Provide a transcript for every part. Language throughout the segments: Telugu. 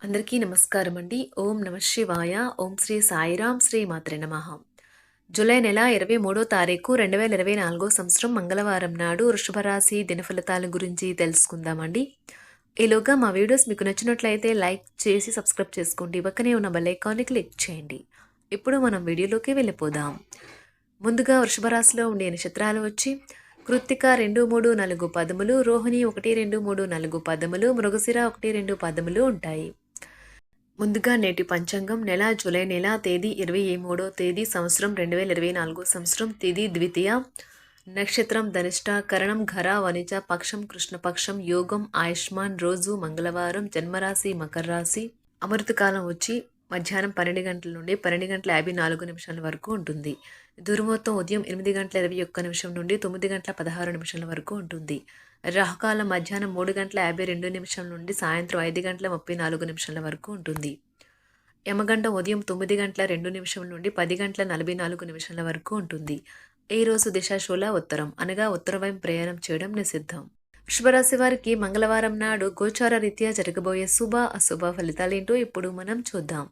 అందరికీ నమస్కారం అండి. ఓం నమ శివాయ. ఓం శ్రీ సాయిరాం శ్రీ మాత్రే నమః. జూలై నెల 23వ తారీఖు 2024 సంవత్సరం మంగళవారం నాడు వృషభ రాశి దినఫలితాల గురించి తెలుసుకుందామండి. ఈలోగా మా వీడియోస్ మీకు నచ్చినట్లయితే లైక్ చేసి సబ్స్క్రైబ్ చేసుకోండి. పక్కనే ఉన్న బెల్ ఐకాన్ని క్లిక్ చేయండి. ఇప్పుడు మనం వీడియోలోకి వెళ్ళిపోదాం. ముందుగా వృషభ రాశిలో ఉండే నక్షత్రాలు వచ్చి కృత్తిక 2, 3, 4 పదములు, రోహిణి 1, 2, 3, 4 పదములు, మృగశిర 1, 2 పదములు ఉంటాయి. ముందుగా నేటి పంచాంగం నెల జూలై నెల తేదీ 23వ తేదీ సంవత్సరం 2024 సంవత్సరం తిథి ద్వితీయ నక్షత్రం ధనిష్ట కరణం ఘర వనిజ పక్షం కృష్ణపక్షం యోగం ఆయుష్మాన్ రోజు మంగళవారం జన్మరాశి మకర రాశి అమృతకాలం వచ్చి మధ్యాహ్నం 12 గంటల నుండి 12 గంటల 54 నిమిషాల వరకు ఉంటుంది. దుర్ముహూర్తం ఉదయం 8 గంటల 21 నిమిషం నుండి 9 గంటల 16 నిమిషాల వరకు ఉంటుంది. రాహుకాలం మధ్యాహ్నం 3 గంటల 52 నిమిషం నుండి సాయంత్రం 5 గంటల 34 నిమిషాల వరకు ఉంటుంది. యమగండం ఉదయం 9 గంటల 2 నిమిషం నుండి 10 గంటల 44 నిమిషాల వరకు ఉంటుంది. ఈ రోజు దిశాశూల ఉత్తరం అనగా ఉత్తర వైపు ప్రయాణం చేయడం నిషిద్ధం. వృషభరాశి వారికి మంగళవారం నాడు గోచార రీత్యా జరగబోయే శుభ అశుభ ఫలితాలేంటో ఇప్పుడు మనం చూద్దాం.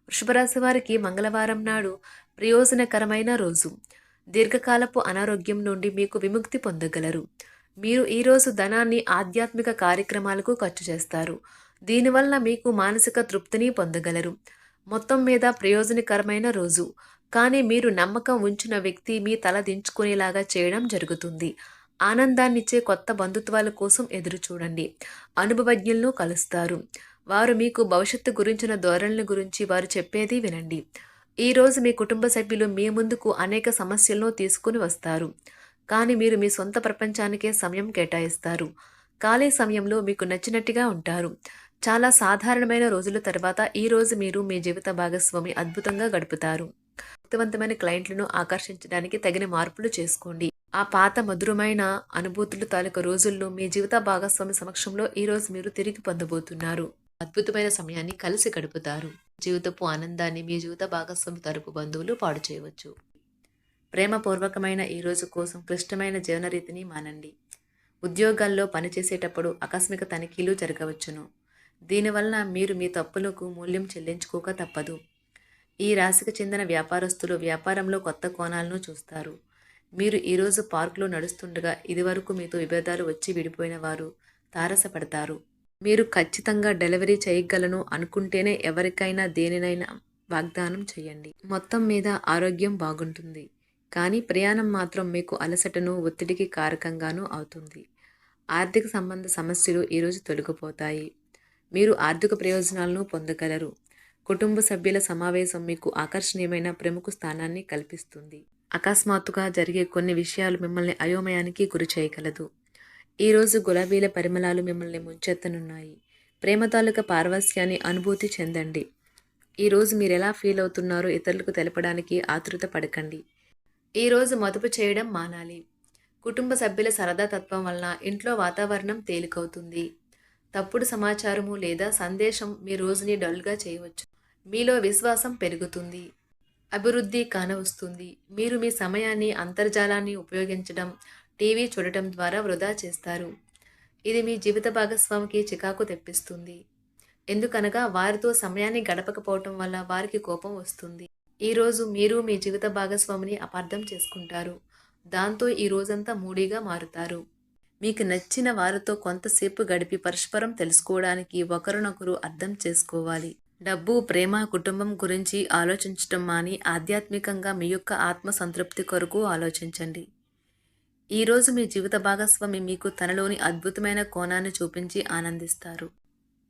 వృషభరాశి వారికి మంగళవారం నాడు ప్రయోజనకరమైన రోజు. దీర్ఘకాలపు అనారోగ్యం నుండి మీకు విముక్తి పొందగలరు. మీరు ఈరోజు ధనాన్ని ఆధ్యాత్మిక కార్యక్రమాలకు ఖర్చు చేస్తారు. దీనివల్ల మీకు మానసిక తృప్తిని పొందగలరు. మొత్తం మీద ప్రయోజనకరమైన రోజు. కానీ మీరు నమ్మకం ఉంచిన వ్యక్తి మీ తల దించుకునేలాగా చేయడం జరుగుతుంది. ఆనందాన్నిచ్చే కొత్త బంధుత్వాల కోసం ఎదురు చూడండి. అనుభవజ్ఞులను కలుస్తారు. వారు మీకు భవిష్యత్తు గురించిన ధోరణుల గురించి వారు చెప్పేది వినండి. ఈరోజు మీ కుటుంబ సభ్యులు మీ ముందుకు అనేక సమస్యలను తీసుకుని వస్తారు. కానీ మీరు మీ సొంత ప్రపంచానికే సమయం కేటాయిస్తారు. ఖాళీ సమయంలో మీకు నచ్చినట్టుగా ఉంటారు. చాలా సాధారణమైన రోజుల తర్వాత ఈ రోజు మీరు మీ జీవిత భాగస్వామి అద్భుతంగా గడుపుతారు. శక్తివంతమైన క్లయింట్లను ఆకర్షించడానికి తగిన మార్పులు చేసుకోండి. ఆ పాత మధురమైన అనుభూతులు తాలూకు రోజుల్లో మీ జీవిత భాగస్వామి సమక్షంలో ఈ రోజు మీరు తిరిగి పొందబోతున్నారు. అద్భుతమైన సమయాన్ని కలిసి గడుపుతారు. జీవితపు ఆనందాన్ని మీ జీవిత భాగస్వామి తరపు బంధువులు పాడు చేయవచ్చు. ప్రేమపూర్వకమైన ఈ రోజు కోసం క్లిష్టమైన జీవన రీతిని మానండి. ఉద్యోగాల్లో పనిచేసేటప్పుడు ఆకస్మిక తనిఖీలు జరగవచ్చును. దీనివలన మీరు మీ తప్పులకు మూల్యం చెల్లించుకోక తప్పదు. ఈ రాశికి చెందిన వ్యాపారస్తులు వ్యాపారంలో కొత్త కోణాలను చూస్తారు. మీరు ఈరోజు పార్కులో నడుస్తుండగా ఇదివరకు మీతో విభేదాలు వచ్చి విడిపోయిన వారు తారసపడతారు. మీరు ఖచ్చితంగా డెలివరీ చేయగలను అనుకుంటేనే ఎవరికైనా దేనినైనా వాగ్దానం చేయండి. మొత్తం మీద ఆరోగ్యం బాగుంటుంది. కానీ ప్రయాణం మాత్రం మీకు అలసటను ఒత్తిడికి కారకంగానూ అవుతుంది. ఆర్థిక సంబంధ సమస్యలు ఈరోజు తొలగిపోతాయి. మీరు ఆర్థిక ప్రయోజనాలను పొందగలరు. కుటుంబ సభ్యుల సమావేశం మీకు ఆకర్షణీయమైన ప్రముఖ స్థానాన్ని కల్పిస్తుంది. అకస్మాత్తుగా జరిగే కొన్ని విషయాలు మిమ్మల్ని అయోమయానికి గురి చేయగలదు. ఈరోజు గులాబీల పరిమళాలు మిమ్మల్ని ముంచెత్తనున్నాయి. ప్రేమ తాలూకా పారవస్యాన్ని అనుభూతి చెందండి. ఈరోజు మీరు ఎలా ఫీల్ అవుతున్నారో ఇతరులకు తెలపడానికి ఆతృత పడకండి. ఈరోజు మదుపు చేయడం మానాలి. కుటుంబ సభ్యుల సరదా తత్వం వలన ఇంట్లో వాతావరణం తేలికవుతుంది. తప్పుడు సమాచారము లేదా సందేశం మీ రోజుని డల్గా చేయవచ్చు. మీలో విశ్వాసం పెరుగుతుంది. అభివృద్ధి కానవస్తుంది. మీరు మీ సమయాన్ని అంతర్జాలాన్ని ఉపయోగించడం, టీవీ చూడటం ద్వారా వృధా చేస్తారు. ఇది మీ జీవిత భాగస్వామికి చికాకు తెప్పిస్తుంది. ఎందుకనగా వారితో సమయాన్ని గడపకపోవటం వల్ల వారికి కోపం వస్తుంది. ఈరోజు మీరు మీ జీవిత భాగస్వామిని అపార్థం చేసుకుంటారు. దాంతో ఈ రోజంతా మూడీగా మారుతారు. మీకు నచ్చిన వారితో కొంతసేపు గడిపి పరస్పరం తెలుసుకోవడానికి ఒకరినొకరు అర్థం చేసుకోవాలి. డబ్బు, ప్రేమ, కుటుంబం గురించి ఆలోచించటం మాని ఆధ్యాత్మికంగా మీ యొక్క ఆత్మ సంతృప్తి కొరకు ఆలోచించండి. ఈరోజు మీ జీవిత భాగస్వామి మీకు తనలోని అద్భుతమైన కోణాన్ని చూపించి ఆనందిస్తారు.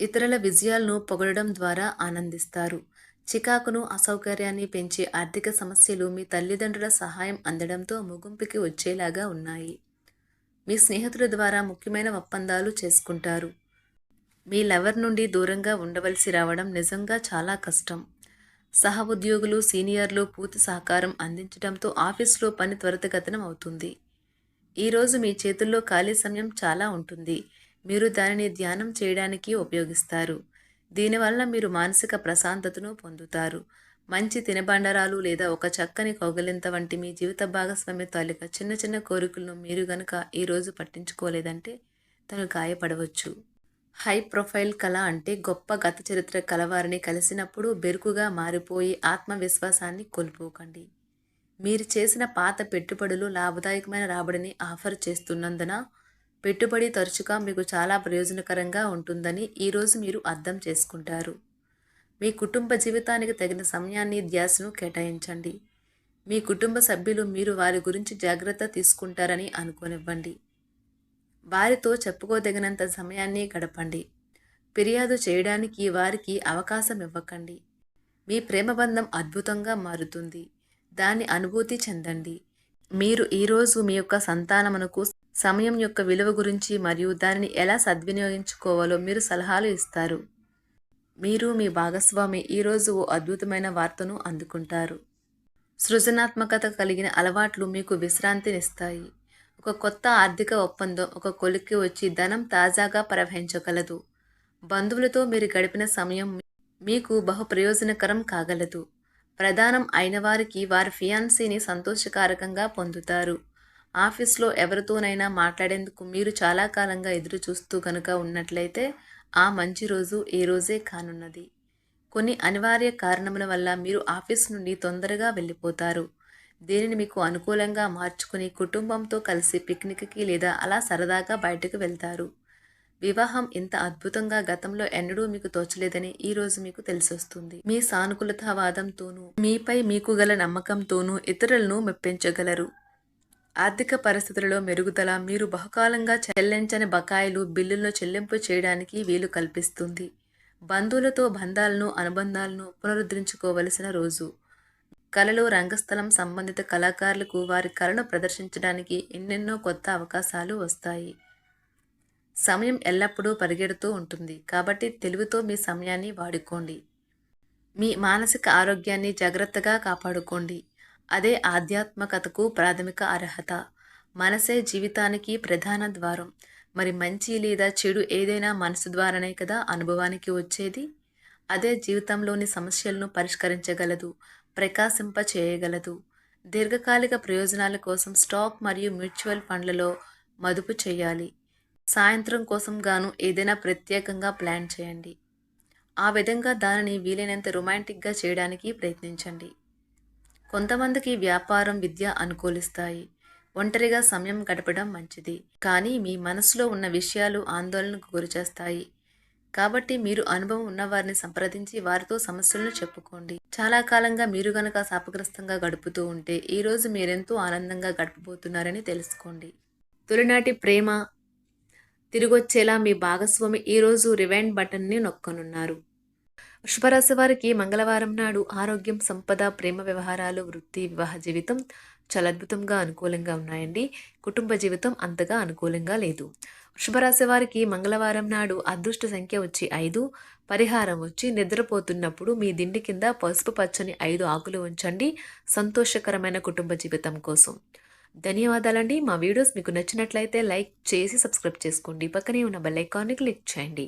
ఇతరుల విజయాలను పొగడడం ద్వారా ఆనందిస్తారు. చికాకును, అసౌకర్యాన్ని పెంచే ఆర్థిక సమస్యలు మీ తల్లిదండ్రుల సహాయం అందడంతో ముగింపుకి వచ్చేలాగా ఉన్నాయి. మీ స్నేహితుల ద్వారా ముఖ్యమైన ఒప్పందాలు చేసుకుంటారు. మీ లవర్ నుండి దూరంగా ఉండవలసి రావడం నిజంగా చాలా కష్టం. సహ ఉద్యోగులు, సీనియర్లు పూర్తి సహకారం అందించడంతో ఆఫీసులో పని త్వరితగతినం అవుతుంది. ఈరోజు మీ చేతుల్లో ఖాళీ సమయం చాలా ఉంటుంది. మీరు దానిని ధ్యానం చేయడానికి ఉపయోగిస్తారు. దీనివల్ల మీరు మానసిక ప్రశాంతతను పొందుతారు. మంచి తినబండరాలు లేదా ఒక చక్కని కౌగిలింత వంటి మీ జీవిత భాగస్వామి తాలూకా చిన్న చిన్న కోరికలను మీరు గనుక ఈరోజు పట్టించుకోలేదంటే తను గాయపడవచ్చు. హై ప్రొఫైల్ కళ అంటే గొప్ప గత చరిత్ర కలవారిని కలిసినప్పుడు బెరుకుగా మారిపోయి ఆత్మవిశ్వాసాన్ని కోల్పోకండి. మీరు చేసిన పాత పెట్టుబడులు లాభదాయకమైన రాబడిని ఆఫర్ చేస్తున్నందున పెట్టుబడి తరచుగా మీకు చాలా ప్రయోజనకరంగా ఉంటుందని ఈరోజు మీరు అర్థం చేసుకుంటారు. మీ కుటుంబ జీవితానికి తగిన సమయాన్ని ధ్యాసను కేటాయించండి. మీ కుటుంబ సభ్యులు మీరు వారి గురించి జాగ్రత్త తీసుకుంటారని అనుకోనివ్వండి. వారితో చెప్పుకోదగినంత సమయాన్ని గడపండి. ఫిర్యాదు చేయడానికి వారికి అవకాశం ఇవ్వకండి. మీ ప్రేమ బంధం అద్భుతంగా మారుతుంది. దాన్ని అనుభూతి చెందండి. మీరు ఈరోజు మీ యొక్క సంతానమునకు సమయం యొక్క విలువ గురించి మరియు దానిని ఎలా సద్వినియోగించుకోవాలో మీరు సలహాలు ఇస్తారు. మీరు మీ భాగస్వామి ఈరోజు ఓ అద్భుతమైన వార్తను అందుకుంటారు. సృజనాత్మకత కలిగిన అలవాట్లు మీకు విశ్రాంతినిస్తాయి. ఒక కొత్త ఆర్థిక ఒప్పందం ఒక కొలిక్కి వచ్చి ధనం తాజాగా ప్రవహించగలదు. బంధువులతో మీరు గడిపిన సమయం మీకు బహు ప్రయోజనకరం కాగలదు. ప్రధానం అయిన వారికి వారి ఫియాన్సీని సంతోషకారకంగా పొందుతారు. ఆఫీస్లో ఎవరితోనైనా మాట్లాడేందుకు మీరు చాలా కాలంగా ఎదురు చూస్తూ కనుక ఉన్నట్లయితే ఆ మంచి రోజు ఏ రోజే కానున్నది. కొన్ని అనివార్య కారణముల వల్ల మీరు ఆఫీస్ నుండి తొందరగా వెళ్ళిపోతారు. దీనిని మీకు అనుకూలంగా మార్చుకుని కుటుంబంతో కలిసి పిక్నిక్కి లేదా అలా సరదాగా బయటకు వెళ్తారు. వివాహం ఇంత అద్భుతంగా గతంలో ఎన్నడూ మీకు తోచలేదని ఈరోజు మీకు తెలిసొస్తుంది. మీ సానుకూలతావాదంతోనూ మీపై మీకు గల నమ్మకంతోనూ ఇతరులను మెప్పించగలరు. ఆర్థిక పరిస్థితులలో మెరుగుదల మీరు బహుకాలంగా చెల్లించని బకాయిలు బిల్లులను చెల్లింపు చేయడానికి వీలు కల్పిస్తుంది. బంధువులతో అనుబంధాలను పునరుద్ధరించుకోవలసిన రోజు. కళలు రంగస్థలం సంబంధిత కళాకారులకు వారి కళను ప్రదర్శించడానికి ఎన్నెన్నో కొత్త అవకాశాలు వస్తాయి. సమయం ఎల్లప్పుడూ పరిగెడుతూ ఉంటుంది కాబట్టి తెలివితో మీ సమయాన్ని వాడుకోండి. మీ మానసిక ఆరోగ్యాన్ని జాగ్రత్తగా కాపాడుకోండి. అదే ఆధ్యాత్మికతకు ప్రాథమిక అర్హత. మనసే జీవితానికి ప్రధాన ద్వారం. మరి మంచి లేదా చెడు ఏదైనా మనసు ద్వారానే కదా అనుభవానికి వచ్చేది. అదే జీవితంలోని సమస్యలను పరిష్కరించగలదు, ప్రకాశింప చేయగలదు. దీర్ఘకాలిక ప్రయోజనాల కోసం స్టాక్ మరియు మ్యూచువల్ ఫండ్లలో మదుపు చేయాలి. సాయంత్రం కోసం గాను ఏదైనా ప్రత్యేకంగా ప్లాన్ చేయండి. ఆ విధంగా దానిని వీలైనంత రొమాంటిక్గా చేయడానికి ప్రయత్నించండి. కొంతమందికి వ్యాపారం, విద్య అనుకూలిస్తాయి. ఒంటరిగా సమయం గడపడం మంచిది. కానీ మీ మనసులో ఉన్న విషయాలు ఆందోళనకు గురిచేస్తాయి. కాబట్టి మీరు అనుభవం ఉన్నవారిని సంప్రదించి వారితో సమస్యలను చెప్పుకోండి. చాలా కాలంగా మీరు గనక శాపగ్రస్తంగా గడుపుతూ ఉంటే ఈరోజు మీరెంతో ఆనందంగా గడపబోతున్నారని తెలుసుకోండి. తొలినాటి ప్రేమ తిరిగొచ్చేలా మీ భాగస్వామి ఈరోజు రివైండ్ బటన్ని నొక్కనున్నారు. వృషభరాశి వారికి మంగళవారం నాడు ఆరోగ్యం, సంపద, ప్రేమ వ్యవహారాలు, వృత్తి, వివాహ జీవితం చాలా అద్భుతంగా అనుకూలంగా ఉన్నాయండి. కుటుంబ జీవితం అంతగా అనుకూలంగా లేదు. వృషభరాశి వారికి మంగళవారం నాడు అదృష్ట సంఖ్య వచ్చి 5. పరిహారం వచ్చి నిద్రపోతున్నప్పుడు మీ దిండి కింద పసుపు పచ్చని 5 ఆకులు ఉంచండి సంతోషకరమైన కుటుంబ జీవితం కోసం. ధన్యవాదాలండి. మా వీడియోస్ మీకు నచ్చినట్లయితే లైక్ చేసి సబ్స్క్రైబ్ చేసుకోండి. పక్కనే ఉన్న బెల్ ఐకాన్ని క్లిక్ చేయండి.